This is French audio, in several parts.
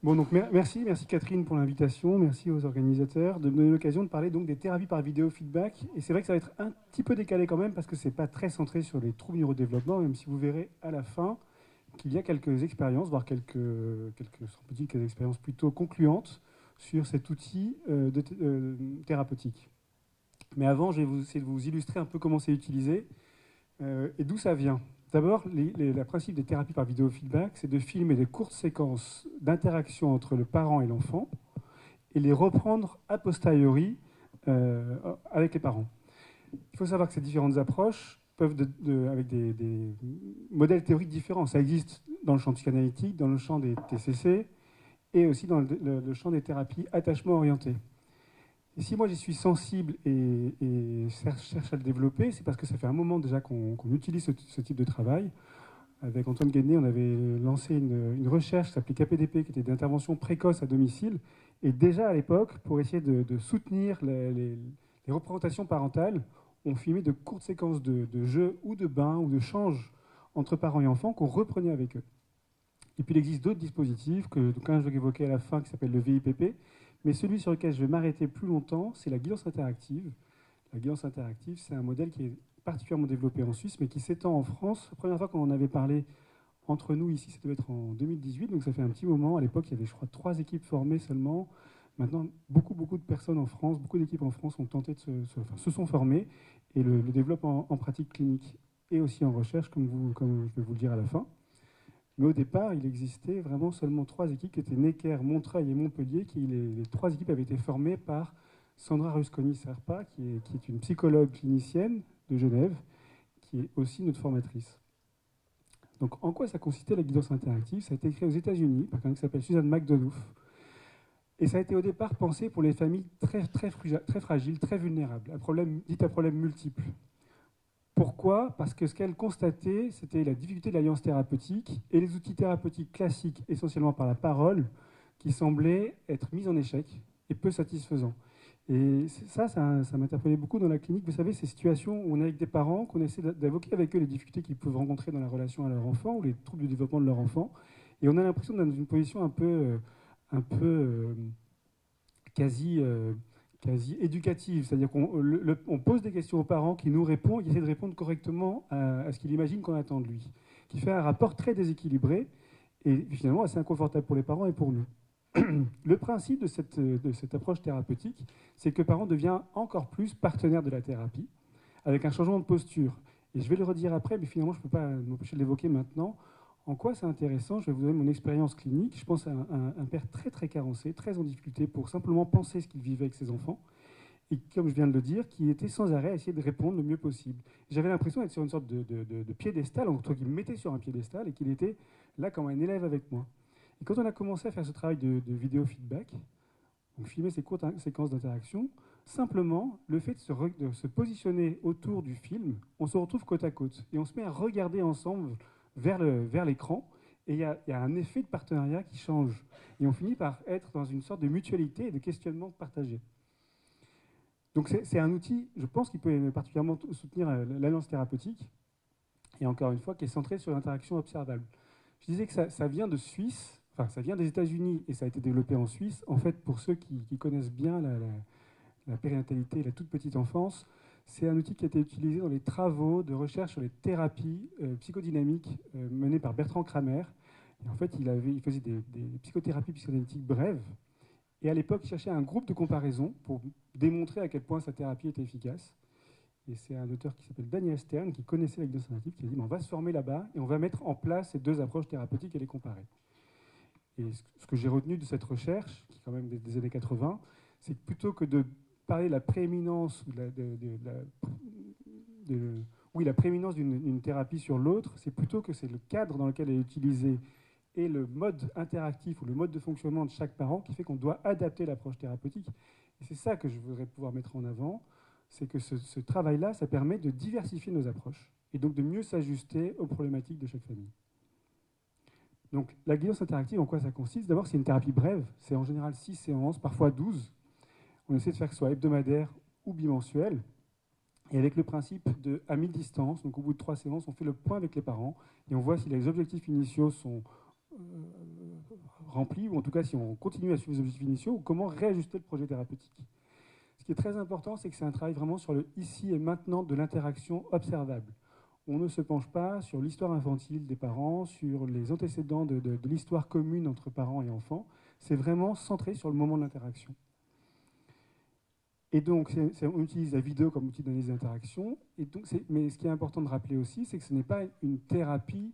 Bon, donc merci Catherine pour l'invitation, merci aux organisateurs de me donner l'occasion de parler donc des thérapies par vidéo feedback. Et c'est vrai que ça va être un petit peu décalé quand même parce que c'est pas très centré sur les troubles neurodéveloppement, même si vous verrez à la fin qu'il y a quelques expériences, voire quelques expériences plutôt concluantes sur cet outil thérapeutique. Mais avant, je vais essayer de vous illustrer un peu comment c'est utilisé et d'où ça vient. D'abord, le principe des thérapies par vidéo feedback, c'est de filmer des courtes séquences d'interaction entre le parent et l'enfant et les reprendre a posteriori avec les parents. Il faut savoir que ces différentes approches peuvent, avec des modèles théoriques différents. Ça existe dans le champ psychanalytique, dans le champ des TCC et aussi dans le champ des thérapies attachement orientées. Et si moi j'y suis sensible et cherche à le développer, c'est parce que ça fait un moment déjà qu'on utilise ce type de travail. Avec Antoine Guéné, on avait lancé une recherche qui s'appelait KPDP, qui était d'intervention précoce à domicile. Et déjà à l'époque, pour essayer de soutenir les représentations parentales, on filmait de courtes séquences de jeux ou de bains ou de changes entre parents et enfants qu'on reprenait avec eux. Et puis il existe d'autres dispositifs, qu'un je vais évoquer à la fin, qui s'appelle le VIPP. Mais celui sur lequel je vais m'arrêter plus longtemps, c'est la guidance interactive. La guidance interactive, c'est un modèle qui est particulièrement développé en Suisse, mais qui s'étend en France. La première fois qu'on en avait parlé entre nous ici, ça devait être en 2018, donc ça fait un petit moment. À l'époque, il y avait, je crois, 3 équipes formées seulement. Maintenant, beaucoup de personnes en France, beaucoup d'équipes en France ont tenté se sont formées et le développent en pratique clinique et aussi en recherche, comme je vais vous le dire à la fin. Mais au départ, il existait vraiment seulement 3 équipes qui étaient Necker, Montreuil et Montpellier. Les 3 équipes avaient été formées par Sandra Rusconi-Serpa, qui est une psychologue clinicienne de Genève, qui est aussi notre formatrice. Donc, en quoi ça consistait la guidance interactive? Ça a été créé aux États-Unis par quelqu'un qui s'appelle Suzanne McDonough. Et ça a été au départ pensé pour les familles très fragiles, très vulnérables, dites à problème multiple. Pourquoi? Parce que ce qu'elle constatait, c'était la difficulté de l'alliance thérapeutique et les outils thérapeutiques classiques, essentiellement par la parole, qui semblaient être mis en échec et peu satisfaisants. Et ça m'interpellait beaucoup dans la clinique. Vous savez, ces situations où on est avec des parents, qu'on essaie d'évoquer avec eux les difficultés qu'ils peuvent rencontrer dans la relation à leur enfant ou les troubles du développement de leur enfant. Et on a l'impression d'être dans une position un peu quasi, quasi éducative. C'est-à-dire qu'on pose des questions aux parents qui nous répondent, qui essaient de répondre correctement à ce qu'il imagine qu'on attend de lui. Qui fait un rapport très déséquilibré et finalement assez inconfortable pour les parents et pour nous. Le principe de cette approche thérapeutique, c'est que le parent devient encore plus partenaire de la thérapie, avec un changement de posture. Et je vais le redire après, mais finalement, je ne peux pas m'empêcher de l'évoquer maintenant. En quoi c'est intéressant? Je vais vous donner mon expérience clinique. Je pense à un père très carencé, très en difficulté pour simplement penser ce qu'il vivait avec ses enfants. Et comme je viens de le dire, qui était sans arrêt à essayer de répondre le mieux possible. J'avais l'impression d'être sur une sorte de piédestal, en tout cas qu'il me mettait sur un piédestal et qu'il était là comme un élève avec moi. Et quand on a commencé à faire ce travail de vidéo feedback, donc filmer ces courtes séquences d'interaction, simplement, le fait de se positionner autour du film, on se retrouve côte à côte. Et on se met à regarder ensemble vers l'écran. Et il y a un effet de partenariat qui change. Et on finit par être dans une sorte de mutualité et de questionnement partagé. Donc c'est un outil, je pense, qui peut particulièrement soutenir l'alliance thérapeutique. Et encore une fois, qui est centré sur l'interaction observable. Je disais que ça vient de Suisse, enfin ça vient des États-Unis et ça a été développé en Suisse. En fait, pour ceux qui connaissent bien la périnatalité et la toute petite enfance, c'est un outil qui a été utilisé dans les travaux de recherche sur les thérapies psychodynamiques menées par Bertrand Kramer. Et en fait, il faisait des psychothérapies psychanalytiques brèves. Et à l'époque, il cherchait un groupe de comparaison pour démontrer à quel point sa thérapie était efficace. Et c'est un auteur qui s'appelle Daniel Stern, qui connaissait la guidance interactive, qui a dit on va se former là-bas et on va mettre en place ces 2 approches thérapeutiques et les comparer. Et ce que j'ai retenu de cette recherche, qui est quand même des années 80, c'est que plutôt que de parler de la prééminence la prééminence d'une thérapie sur l'autre, c'est plutôt que c'est le cadre dans lequel elle est utilisée et le mode interactif ou le mode de fonctionnement de chaque parent qui fait qu'on doit adapter l'approche thérapeutique. Et c'est ça que je voudrais pouvoir mettre en avant, c'est que ce travail-là, ça permet de diversifier nos approches et donc de mieux s'ajuster aux problématiques de chaque famille. Donc la guidance interactive, en quoi ça consiste? D'abord, c'est une thérapie brève, c'est en général 6 séances, parfois 12. On essaie de faire que ce soit hebdomadaire ou bimensuel. Et avec le principe de à mi-distance, donc au bout de 3 séances, on fait le point avec les parents et on voit si les objectifs initiaux sont remplis, ou en tout cas si on continue à suivre les objectifs initiaux, ou comment réajuster le projet thérapeutique. Ce qui est très important, c'est que c'est un travail vraiment sur le ici et maintenant de l'interaction observable. On ne se penche pas sur l'histoire infantile des parents, sur les antécédents de l'histoire commune entre parents et enfants. C'est vraiment centré sur le moment de l'interaction. Et donc, on utilise la vidéo comme outil d'analyse d'interaction. Mais ce qui est important de rappeler aussi, c'est que ce n'est pas une thérapie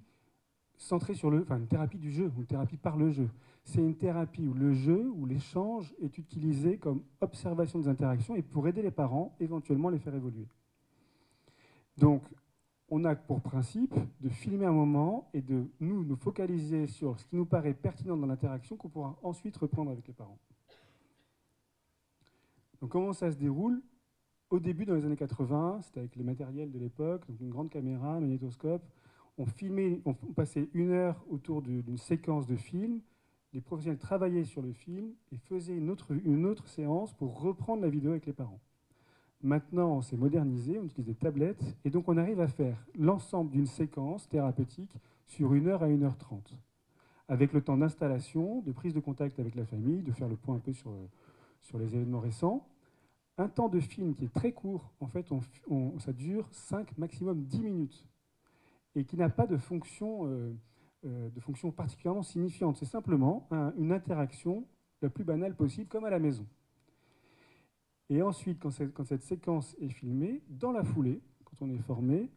centrée sur une thérapie du jeu, ou une thérapie par le jeu. C'est une thérapie où le jeu, où l'échange est utilisé comme observation des interactions et pour aider les parents, éventuellement les faire évoluer. Donc, on a pour principe de filmer un moment et de nous focaliser sur ce qui nous paraît pertinent dans l'interaction qu'on pourra ensuite reprendre avec les parents. Donc comment ça se déroule? Au début, dans les années 80, c'était avec les matériels de l'époque, donc une grande caméra, un magnétoscope. On passait 1 heure autour d'une séquence de film. Les professionnels travaillaient sur le film et faisaient une autre séance pour reprendre la vidéo avec les parents. Maintenant, on s'est modernisé, on utilise des tablettes, et donc on arrive à faire l'ensemble d'une séquence thérapeutique sur 1 heure à 1 heure 30, avec le temps d'installation, de prise de contact avec la famille, de faire le point un peu sur les événements récents. Un temps de film qui est très court, en fait, ça dure 5, maximum 10 minutes, et qui n'a pas de fonction particulièrement signifiante. C'est simplement une interaction la plus banale possible, comme à la maison. Et ensuite, quand cette séquence est filmée, dans la foulée, quand on est formé,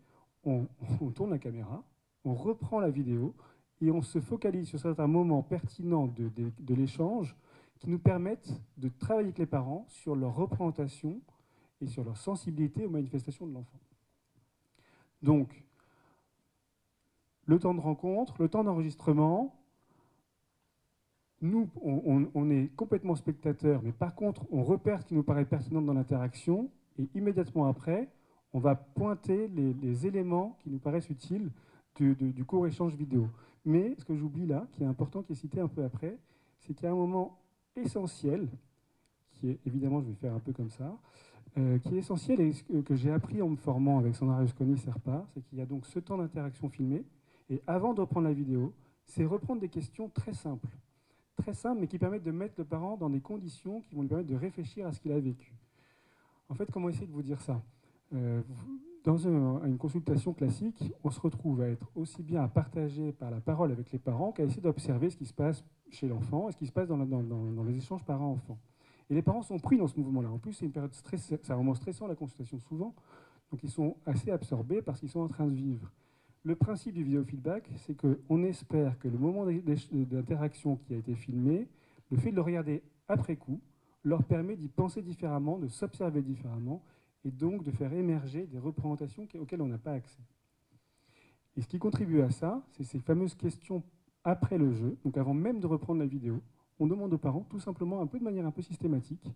on tourne la caméra, on reprend la vidéo et on se focalise sur certains moments pertinents de l'échange qui nous permettent de travailler avec les parents sur leur représentation et sur leur sensibilité aux manifestations de l'enfant. Donc, le temps de rencontre, le temps d'enregistrement. Nous, on est complètement spectateurs, mais par contre, on repère ce qui nous paraît pertinent dans l'interaction, et immédiatement après, on va pointer les éléments qui nous paraissent utiles du court échange vidéo. Mais ce que j'oublie là, qui est important, qui est cité un peu après, c'est qu'il y a un moment essentiel, qui est, évidemment, je vais faire un peu comme ça, qui est essentiel et que j'ai appris en me formant avec Sandra Rusconi-Serpa, c'est qu'il y a donc ce temps d'interaction filmé, et avant de reprendre la vidéo, c'est reprendre des questions très simples, mais qui permettent de mettre le parent dans des conditions qui vont lui permettre de réfléchir à ce qu'il a vécu. En fait, comment essayer de vous dire ça? Dans une consultation classique, on se retrouve à être aussi bien à partager par la parole avec les parents qu'à essayer d'observer ce qui se passe chez l'enfant et ce qui se passe dans les échanges parents-enfants. Et les parents sont pris dans ce mouvement-là. En plus, c'est une période stressante, c'est un moment stressant, la consultation, souvent. Donc, ils sont assez absorbés parce qu'ils sont en train de vivre. Le principe du vidéofeedback, c'est qu'on espère que le moment d'interaction qui a été filmé, le fait de le regarder après coup, leur permet d'y penser différemment, de s'observer différemment, et donc de faire émerger des représentations auxquelles on n'a pas accès. Et ce qui contribue à ça, c'est ces fameuses questions après le jeu, donc avant même de reprendre la vidéo, on demande aux parents, tout simplement, de manière un peu systématique,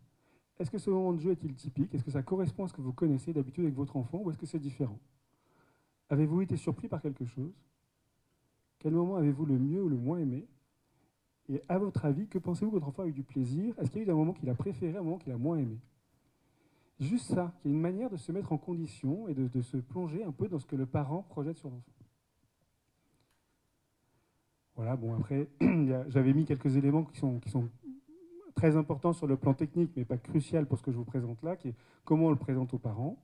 est-ce que ce moment de jeu est-il typique? Est-ce que ça correspond à ce que vous connaissez d'habitude avec votre enfant, ou est-ce que c'est différent? Avez-vous été surpris par quelque chose? Quel moment avez-vous le mieux ou le moins aimé? Et à votre avis, que pensez-vous que votre enfant a eu du plaisir? Est-ce qu'il y a eu un moment qu'il a préféré, un moment qu'il a moins aimé? Juste ça, qui est une manière de se mettre en condition et de se plonger un peu dans ce que le parent projette sur l'enfant. Voilà, bon après, j'avais mis quelques éléments qui sont très importants sur le plan technique, mais pas crucial pour ce que je vous présente là, qui est comment on le présente aux parents,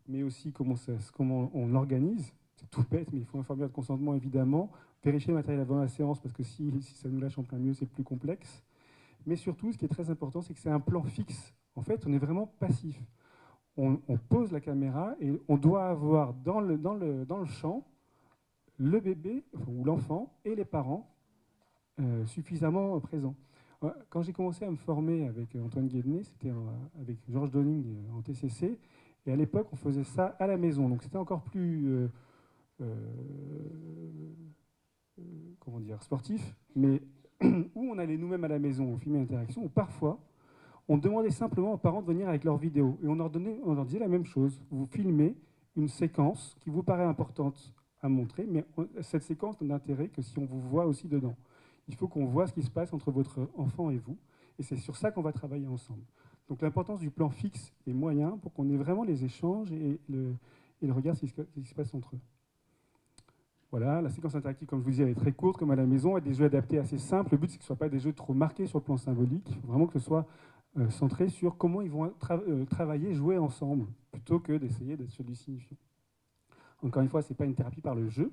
mais aussi comment on l'organise. C'est tout bête, mais il faut un formulaire de consentement, évidemment. Vérifier le matériel avant la séance, parce que si ça nous lâche en plein milieu, c'est plus complexe. Mais surtout, ce qui est très important, c'est que c'est un plan fixe. En fait, on est vraiment passif. On pose la caméra et on doit avoir dans le champ le bébé, ou l'enfant, et les parents suffisamment présents. Quand j'ai commencé à me former avec Antoine Guédenet, c'était avec Georges Donning en TCC, et à l'époque, on faisait ça à la maison. Donc c'était encore plus comment dire, sportif, mais où on allait nous-mêmes à la maison, on filmait l'interaction, ou parfois, on demandait simplement aux parents de venir avec leurs vidéos. Et on leur disait la même chose. Vous filmez une séquence qui vous paraît importante à montrer, mais cette séquence n'a d'intérêt que si on vous voit aussi dedans. Il faut qu'on voit ce qui se passe entre votre enfant et vous. Et c'est sur ça qu'on va travailler ensemble. Donc l'importance du plan fixe et moyen pour qu'on ait vraiment les échanges et le regard sur ce qui se passe entre eux. Voilà, la séquence interactive, comme je vous disais, elle est très courte, comme à la maison, et des jeux adaptés assez simples. Le but, c'est que ce ne soient pas des jeux trop marqués sur le plan symbolique. Il faut vraiment que ce soit centré sur comment ils vont travailler, jouer ensemble, plutôt que d'essayer d'être sur du signifiant. Encore une fois, ce n'est pas une thérapie par le jeu.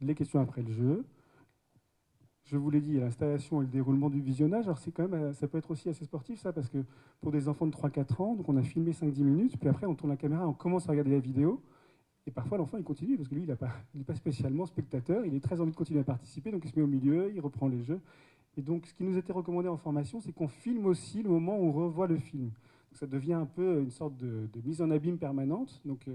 Les questions après le jeu. Je vous l'ai dit, l'installation et le déroulement du visionnage, alors c'est quand même, ça peut être aussi assez sportif, ça, parce que pour des enfants de 3-4 ans, donc on a filmé 5-10 minutes, puis après on tourne la caméra, on commence à regarder la vidéo, et parfois l'enfant il continue, parce que lui il n'est pas spécialement spectateur, il est très envie de continuer à participer, donc il se met au milieu, il reprend les jeux. Et donc ce qui nous était recommandé en formation, c'est qu'on filme aussi le moment où on revoit le film. Donc, ça devient un peu une sorte de mise en abîme permanente. Donc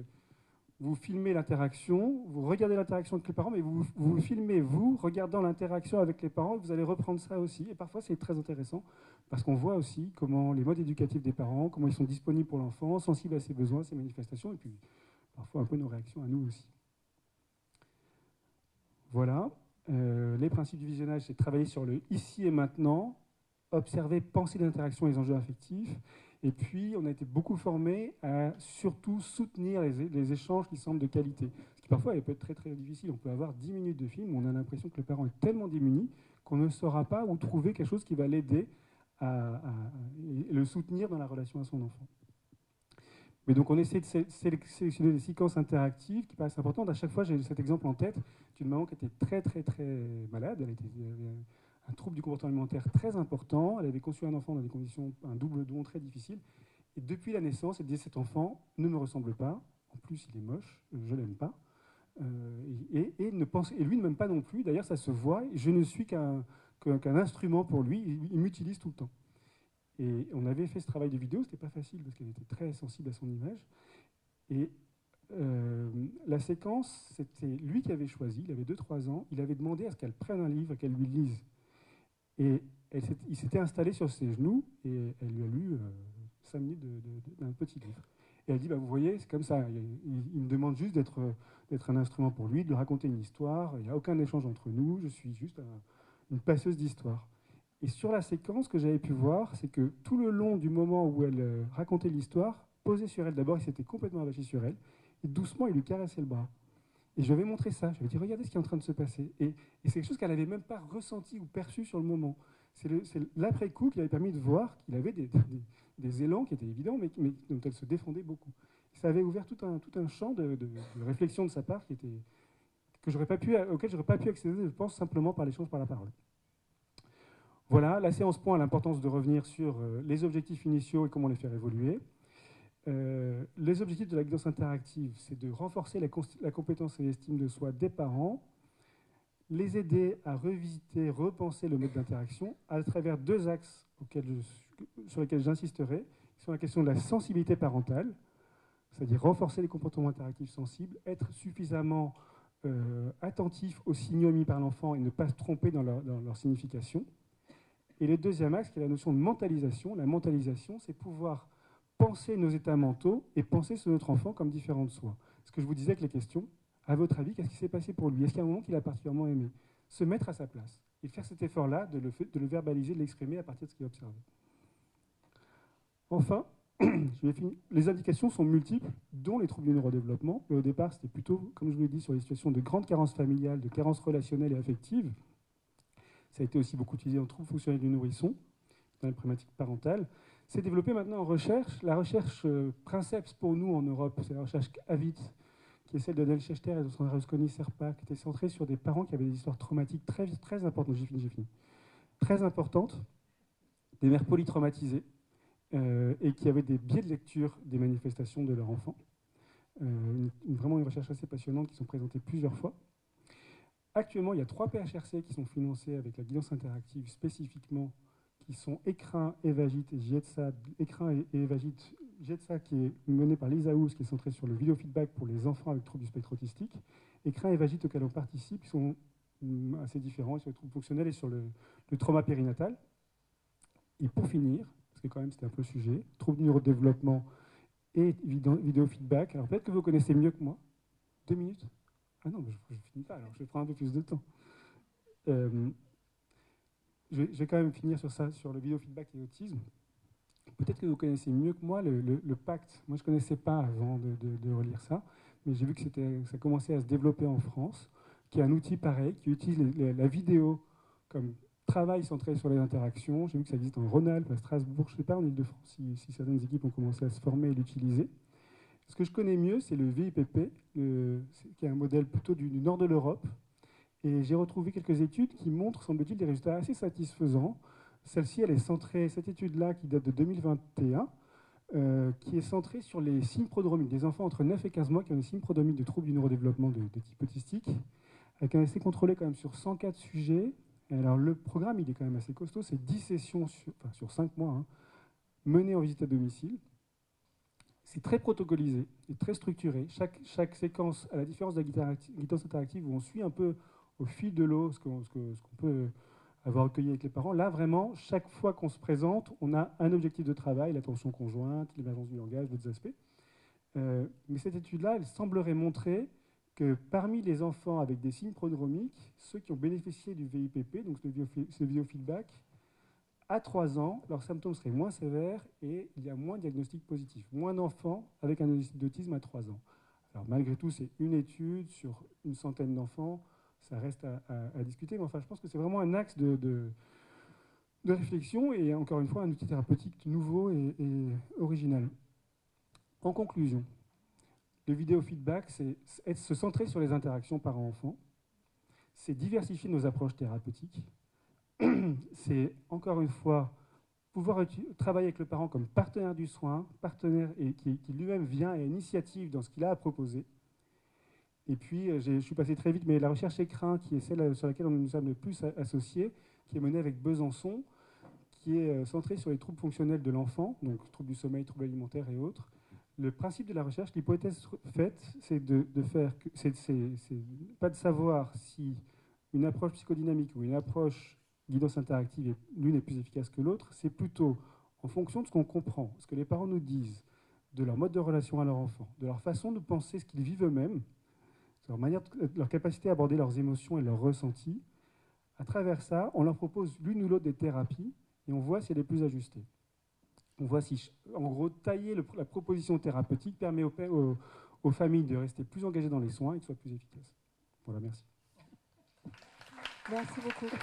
vous filmez l'interaction, vous regardez l'interaction avec les parents, mais vous filmez, vous, regardant l'interaction avec les parents, et vous allez reprendre ça aussi. Et parfois, c'est très intéressant, parce qu'on voit aussi comment les modes éducatifs des parents, comment ils sont disponibles pour l'enfant, sensibles à ses besoins, ses manifestations, et puis parfois un peu nos réactions à nous aussi. Voilà. Les principes du visionnage, c'est de travailler sur le ici et maintenant, observer, penser l'interaction et les enjeux affectifs. Et puis, on a été beaucoup formés à surtout soutenir les échanges qui semblent de qualité. Ce qui parfois peut être très très difficile. On peut avoir 10 minutes de film où on a l'impression que le parent est tellement démuni qu'on ne saura pas où trouver quelque chose qui va l'aider à le soutenir dans la relation à son enfant. Mais donc on essaie de sélectionner des séquences interactives qui paraissent importantes. À chaque fois, j'ai cet exemple en tête d'une maman qui était très très très malade. Elle avait un trouble du comportement alimentaire très important. Elle avait conçu un enfant dans des conditions, un double don très difficile. Et depuis la naissance, elle disait cet enfant ne me ressemble pas. En plus, il est moche, je l'aime pas. Et lui ne m'aime pas non plus. D'ailleurs, ça se voit. Je ne suis qu'un instrument pour lui. Il m'utilise tout le temps. Et on avait fait ce travail de vidéo, c'était pas facile parce qu'elle était très sensible à son image. Et la séquence, c'était lui qui avait choisi, il avait 2-3 ans, il avait demandé à ce qu'elle prenne un livre et qu'elle lui lise. Et il s'était installé sur ses genoux et elle lui a lu 5 minutes d'un petit livre. Et elle dit, bah, vous voyez, c'est comme ça, il me demande juste d'être un instrument pour lui, de lui raconter une histoire, il n'y a aucun échange entre nous, je suis juste une passeuse d'histoire. Et sur la séquence, ce que j'avais pu voir, c'est que tout le long du moment où elle racontait l'histoire, posé sur elle d'abord, il s'était complètement abaché sur elle, et doucement, il lui caressait le bras. Et je lui avais montré ça, je lui ai dit, regardez ce qui est en train de se passer. Et c'est quelque chose qu'elle n'avait même pas ressenti ou perçu sur le moment. C'est l'après-coup qui avait permis de voir qu'il avait des élans qui étaient évidents, mais dont elle se défendait beaucoup. Ça avait ouvert tout un champ de réflexion de sa part auquel j'aurais pas pu accéder, je pense, simplement par l'échange par la parole. Voilà, la séance point à l'importance de revenir sur les objectifs initiaux et comment les faire évoluer. Les objectifs de la guidance interactive, c'est de renforcer la compétence et l'estime de soi des parents, les aider à revisiter, repenser le mode d'interaction à travers 2 axes sur lesquels j'insisterai, qui sont la question de la sensibilité parentale, c'est-à-dire renforcer les comportements interactifs sensibles, être suffisamment attentif aux signaux émis par l'enfant et ne pas se tromper dans leur signification. Et le deuxième axe, qui est la notion de mentalisation. La mentalisation, c'est pouvoir penser nos états mentaux et penser sur notre enfant comme différent de soi. Ce que je vous disais avec les questions, à votre avis, qu'est-ce qui s'est passé pour lui? Est-ce qu'il y a un moment qu'il a particulièrement aimé? Se mettre à sa place et faire cet effort-là de le verbaliser, de l'exprimer à partir de ce qu'il a observé. Enfin, les indications sont multiples, dont les troubles du neurodéveloppement. Mais au départ, c'était plutôt, comme je vous l'ai dit, sur les situations de grande carence familiale, de carence relationnelle et affective. Ça a été aussi beaucoup utilisé en troubles fonctionnels du nourrisson, dans les problématiques parentales. C'est développé maintenant en recherche. La recherche princeps pour nous en Europe, c'est la recherche AVIT, qui est celle de Daniel Schechter et de Sandra Rusconi-Serpa, qui était centrée sur des parents qui avaient des histoires traumatiques très, très importantes. J'ai fini. Très importantes, des mères polytraumatisées, et qui avaient des biais de lecture des manifestations de leur enfant. Vraiment une recherche assez passionnante qui sont présentées plusieurs fois. Actuellement, il y a 3 PHRC qui sont financés avec la guidance interactive spécifiquement, qui sont Écrin, Evagit et JETSA. Écrin et Evagit, JETSA qui est mené par Lisa House, qui est centré sur le vidéo-feedback pour les enfants avec troubles du spectre autistique. Écrin et Evagit auxquels on participe, qui sont assez différents sur les troubles fonctionnels et sur le trauma périnatal. Et pour finir, parce que quand même c'était un peu le sujet, troubles du neurodéveloppement et vidéo-feedback. Alors peut-être que vous connaissez mieux que moi. 2 minutes? Ah non, mais je ne finis pas, alors je vais prendre un peu plus de temps. Je vais quand même finir sur ça, sur le vidéo-feedback et l'autisme. Peut-être que vous connaissez mieux que moi le pacte. Moi, je ne connaissais pas avant de relire ça, mais j'ai vu que ça commençait à se développer en France. qui est un outil pareil, qui utilise la vidéo comme travail centré sur les interactions. J'ai vu que ça existe en Rhône-Alpes, à Strasbourg, je ne sais pas, en Ile-de-France, si certaines équipes ont commencé à se former et l'utiliser. Ce que je connais mieux, c'est le VIPP, qui est un modèle plutôt du nord de l'Europe. Et j'ai retrouvé quelques études qui montrent, semble-t-il, des résultats assez satisfaisants. Celle-ci, elle est centrée, cette étude-là, qui date de 2021, qui est centrée sur les signes prodromiques des enfants entre 9 et 15 mois qui ont des signes prodromiques de troubles du neurodéveloppement de type autistique, avec un essai contrôlé quand même sur 104 sujets. Et alors le programme, il est quand même assez costaud, c'est 10 sessions sur 5 mois, hein, menées en visite à domicile. C'est très protocolisé et très structuré. Chaque séquence, à la différence de la guidance interactive, où on suit un peu au fil de l'eau ce qu'on peut avoir recueilli avec les parents, là, vraiment, chaque fois qu'on se présente, on a un objectif de travail, l'attention conjointe, l'émergence du langage, d'autres aspects. Mais cette étude-là, elle semblerait montrer que parmi les enfants avec des signes prodromiques, ceux qui ont bénéficié du VIPP, donc ce biofeedback, à 3 ans, leurs symptômes seraient moins sévères et il y a moins de diagnostics positifs. Moins d'enfants avec un diagnostic d'autisme à 3 ans. Alors malgré tout, c'est une étude sur une centaine d'enfants. Ça reste à discuter, mais enfin, je pense que c'est vraiment un axe de réflexion et encore une fois, un outil thérapeutique nouveau et original. En conclusion, le vidéofeedback, c'est se centrer sur les interactions parents-enfants. C'est diversifier nos approches thérapeutiques. C'est, encore une fois, pouvoir travailler avec le parent comme partenaire du soin, partenaire et qui lui-même vient à l'initiative dans ce qu'il a à proposer. Et puis, je suis passé très vite, mais la recherche écrin, qui est celle sur laquelle nous sommes le plus associés, qui est menée avec Besançon, qui est centrée sur les troubles fonctionnels de l'enfant, donc troubles du sommeil, troubles alimentaires et autres. Le principe de la recherche, l'hypothèse faite, c'est pas de savoir si une approche psychodynamique ou une approche guidance interactive, l'une est plus efficace que l'autre, c'est plutôt en fonction de ce qu'on comprend, ce que les parents nous disent, de leur mode de relation à leur enfant, de leur façon de penser ce qu'ils vivent eux-mêmes, leur capacité à aborder leurs émotions et leurs ressentis. À travers ça, on leur propose l'une ou l'autre des thérapies et on voit si elle est plus ajustée. On voit si, en gros, tailler la proposition thérapeutique permet aux familles de rester plus engagées dans les soins et que ce soit plus efficace. Voilà, merci. Merci beaucoup.